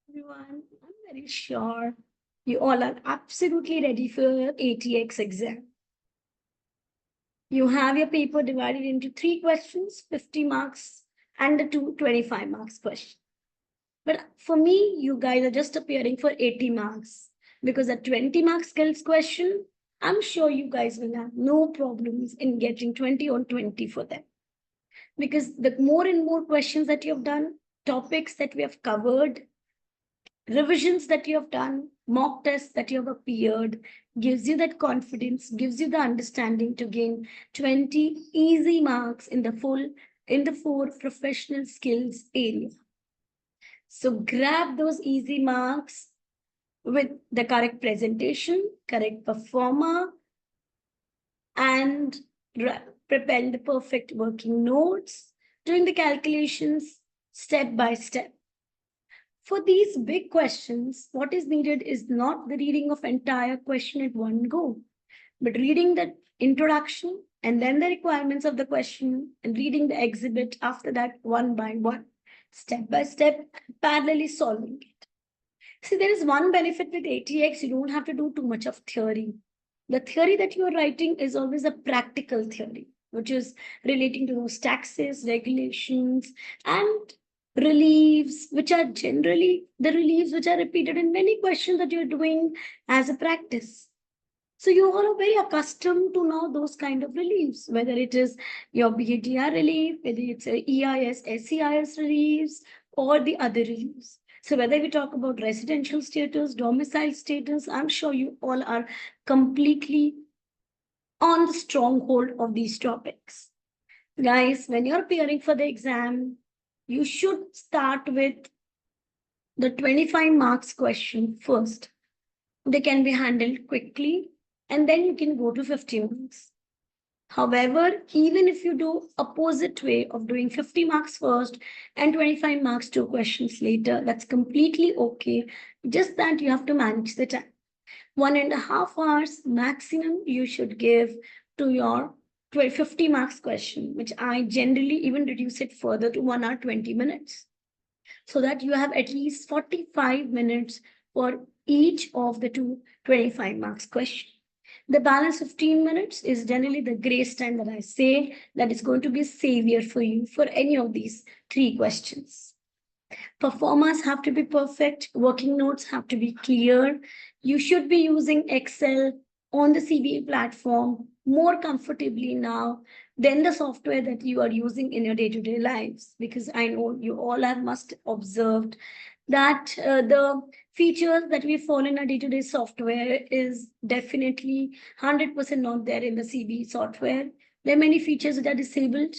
Everyone, I'm very sure you all are absolutely ready for your ATX exam. You have your paper divided into 3 questions, 50 marks, and the two 25 marks question. But for me, you guys are just appearing for 80 marks because a 20 mark skills question, I'm sure you guys will have no problems in getting 20 on 20 for them. Because the more and more questions that you have done, topics that we have covered, revisions that you have done, mock tests that you have appeared, gives you that confidence, gives you the understanding to gain 20 easy marks in the four professional skills area. So grab those easy marks with the correct presentation, correct performer, and prepare the perfect working notes, doing the calculations step by step. For these big questions, what is needed is not the reading of entire question at one go, but reading the introduction and then the requirements of the question and reading the exhibit after that one by one, step by step, parallelly solving it. See, there is one benefit with ATX, you don't have to do too much of theory. The theory that you are writing is always a practical theory, which is relating to those taxes, regulations, and reliefs, which are generally the reliefs which are repeated in many questions that you're doing as a practice. So you all are very accustomed to know those kind of reliefs, whether it is your BADR relief, whether it's a EIS, SEIS reliefs, or the other reliefs. So whether we talk about residential status, domicile status, I'm sure you all are completely on the stronghold of these topics. Guys, when you're preparing for the exam, you should start with the 25 marks question first. They can be handled quickly and then you can go to 50 marks. However, even if you do opposite way of doing 50 marks first and 25 marks 2 questions later, that's completely okay. Just that you have to manage the time. 1.5 hours maximum you should give to your 50 marks question, which I generally even reduce it further to 1 hour 20 minutes. So that you have at least 45 minutes for each of the two 25 marks question. The balance 15 minutes is generally the grace time that I say that is going to be a savior for you for any of these 3 questions. Performers have to be perfect, working notes have to be clear. You should be using Excel on the CBA platform more comfortably now than the software that you are using in your day-to-day lives, because I know you all have must observed that the features that we follow in our day-to-day software is definitely 100% not there in the CBE software. There are many features that are disabled,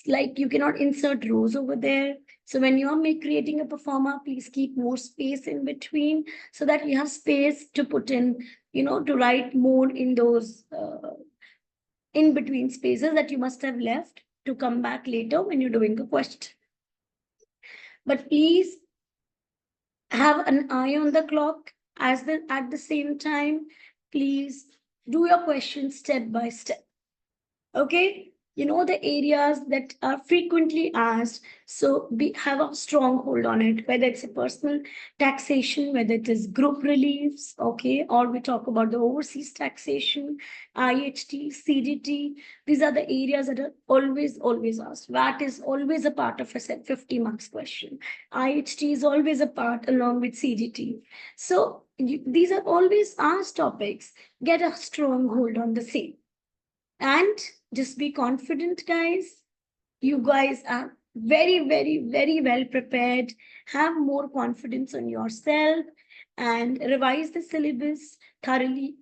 like you cannot insert rows over there. So when you are creating a performer, please keep more space in between so that you have space to put in, to write more in those in between spaces that you must have left to come back later when you're doing a question. But please have an eye on the clock at the same time. Please do your questions step by step. Okay, the areas that are frequently asked, so have a strong hold on it, whether it's a personal taxation, whether it is group reliefs, okay, or we talk about the overseas taxation, IHT, CDT. These are the areas that are always asked. VAT is always a part of a set 50 marks question. IHT is always a part along with CDT. So these are always asked topics. Get a strong hold on the same. And just be confident, guys. You guys are very well prepared. Have more confidence on yourself and revise the syllabus thoroughly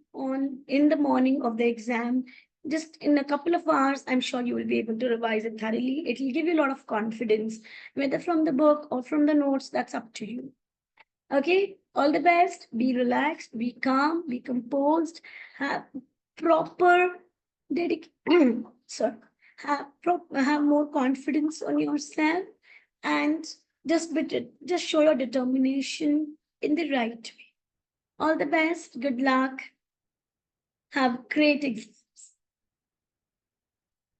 in the morning of the exam. Just in a couple of hours, I'm sure you will be able to revise it thoroughly. It will give you a lot of confidence, whether from the book or from the notes, that's up to you. Okay, all the best. Be relaxed, be calm, be composed, have proper have more confidence on yourself, and just show your determination in the right way. All the best. Good luck. Have great exam.